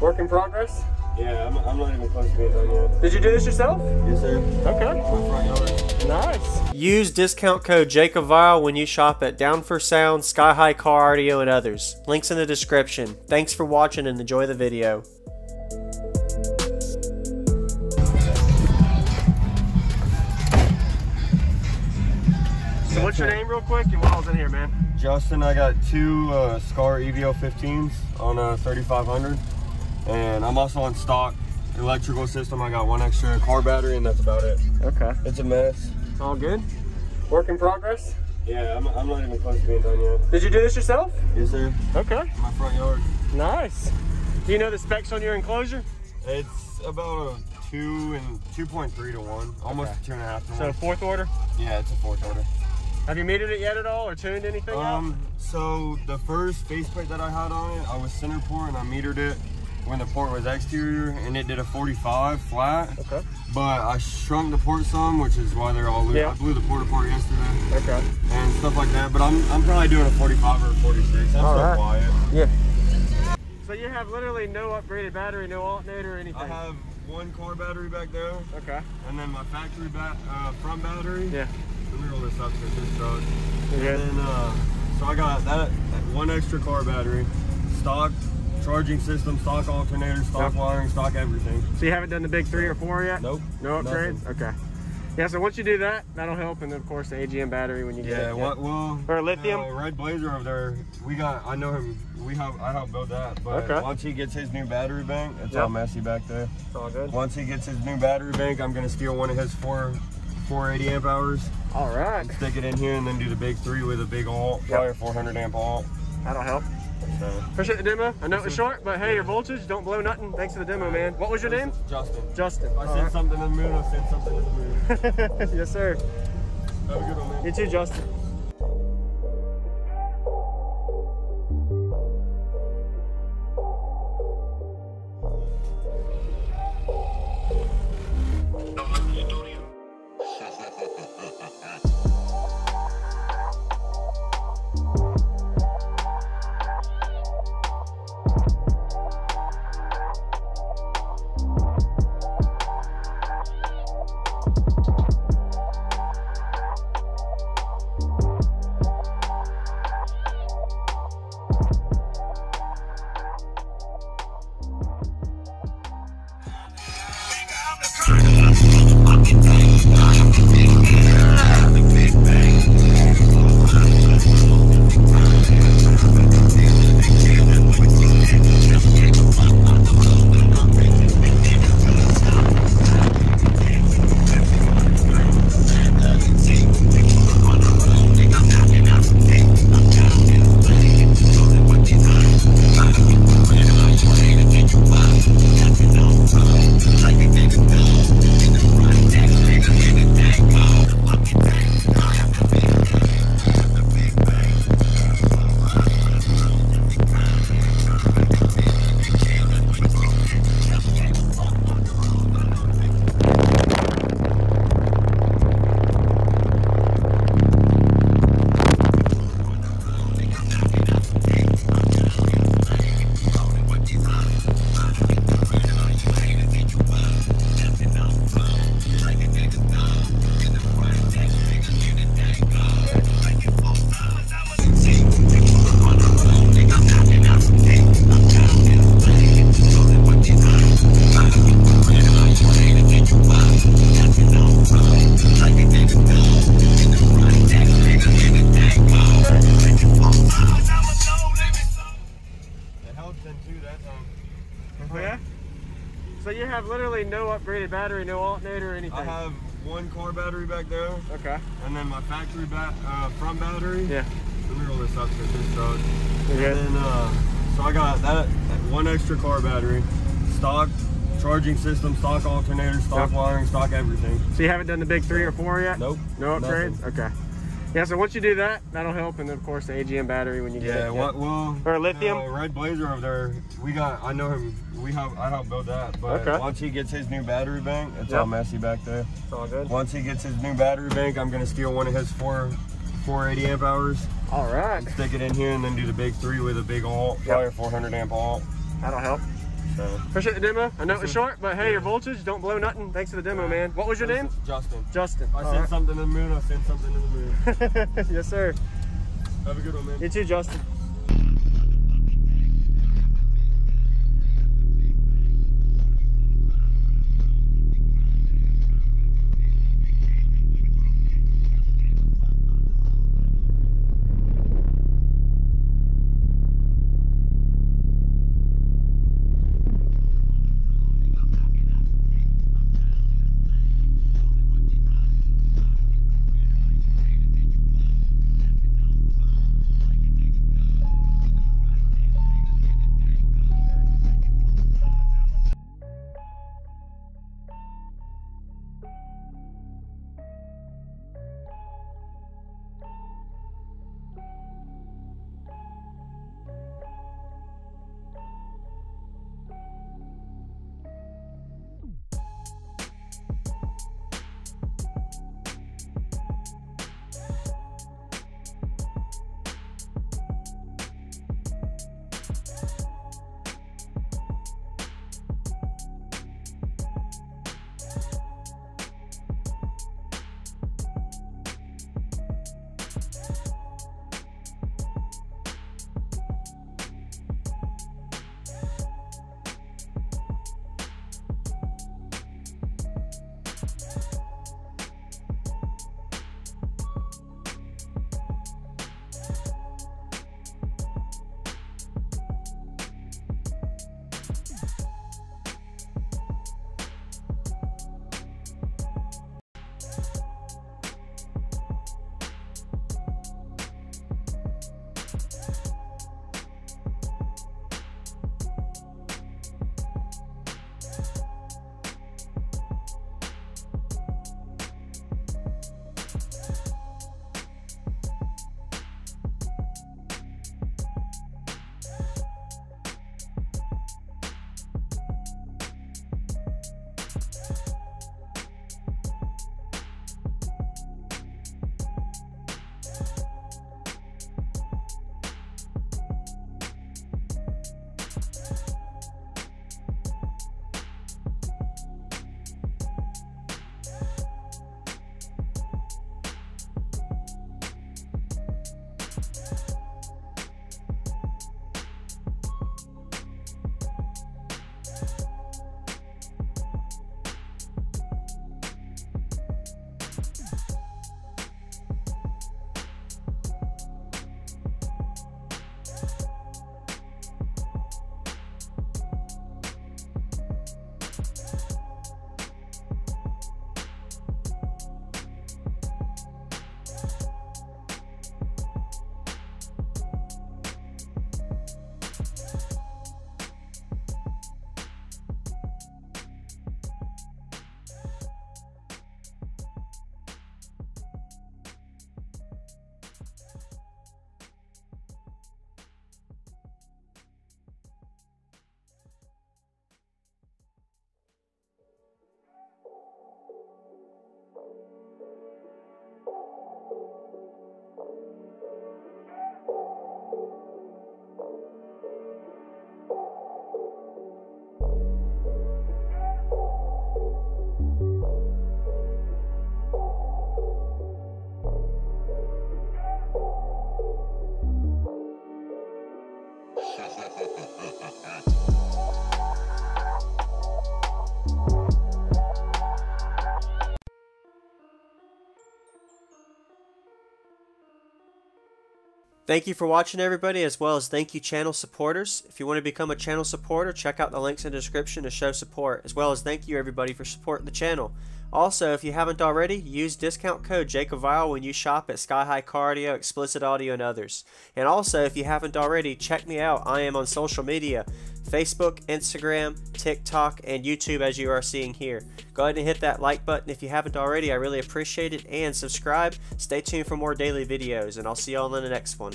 Work in progress? Yeah, I'm not even close to being done yet. Did you do this yourself? Yes, sir. Okay. My front yard. Nice. Use discount code JACOBVILE when you shop at Down for Sound, Sky High Car Audio, and others. Links in the description. Thanks for watching and enjoy the video. So what's your name real quick and what all's in here, man? Justin, I got two Skar EVO 15s on a 3500. And I'm also on stock electrical system. I got one extra car battery and that's about it. Okay. It's a mess. All good? Work in progress? Yeah, I'm not even close to being done yet. Did you do this yourself? Yes, sir. Okay. My front yard. Nice. Do you know the specs on your enclosure? It's about a 2.3 to 1. Almost a 2.5 to 1. So fourth order? Yeah, it's a fourth order. Have you metered it yet at all or tuned anything out? So the first faceplate that I had on it, I was center port and I metered it when the port was exterior and it did a 45 flat. Okay. But I shrunk the port some, which is why they're all loose. Yeah. I blew the port apart yesterday. Okay. And stuff like that. But I'm probably doing a 45 or a 46. I'm still quiet. Yeah. So you have literally no upgraded battery, no alternator or anything? I have one car battery back there. Okay. And then my factory front battery. Yeah. Let me roll this up because it's stuck. And then so I got that one extra car battery, stock charging system, stock alternator, stock wiring, stock everything. So you haven't done the big 3 or 4 yet? Nope. No upgrades? Nothing. Okay. Yeah, so once you do that, that'll help, and then of course the AGM battery when you get it. Yeah, well, or lithium. Red Blazer over there, I know him. I helped build that, but once he gets his new battery bank, it's all messy back there. It's all good. Once he gets his new battery bank, I'm gonna steal one of his 480 amp hours. All right. Stick it in here and then do the big 3 with a big alt, probably a 400 amp alt. That'll help. So. Appreciate the demo. I know it was short, but hey, your voltage, don't blow nothing. Thanks for the demo, man. What was your name? Justin. Justin. If I said something in the moon, I said something in the moon. Yes, sir. Have a good one, man. You too, Justin. Oh yeah? So you have literally no upgraded battery, no alternator or anything? I have one car battery back there. Okay. And then my factory front battery. Yeah. Let me roll this up because it's stuck. And then so I got that one extra car battery, stock charging system, stock alternator, stock wiring, stock everything. So you haven't done the big 3 or 4 yet? Nope. No upgrades? Nothing. Okay. Yeah, so once you do that, that'll help, and then of course the AGM battery when you get it. Yeah, well, or lithium. Red Blazer over there, I know him. I helped build that, but once he gets his new battery bank, it's all messy back there. It's all good. Once he gets his new battery bank, I'm gonna steal one of his 480 amp hours. All right. Stick it in here and then do the big 3 with a big alt, probably a 400 amp alt. That'll help. So appreciate the demo. I know it was short, but hey, your voltage, don't blow nothing. Thanks for the demo, man. What was your name? Justin. Justin. I sent something to the moon, I sent something to the moon. Yes, sir. Have a good one, man. You too, Justin. Thank you for watching, everybody, as well as thank you channel supporters. If you want to become a channel supporter, check out the links in the description to show support, as well as thank you everybody for supporting the channel. Also, if you haven't already, use discount code JACOVILE when you shop at Sky High Car Audio, Explicit Audio, and others. And also, if you haven't already, check me out. I am on social media, Facebook, Instagram, TikTok, and YouTube, as you are seeing here. Go ahead and hit that like button if you haven't already. I really appreciate it. And subscribe. Stay tuned for more daily videos, and I'll see you all in the next one.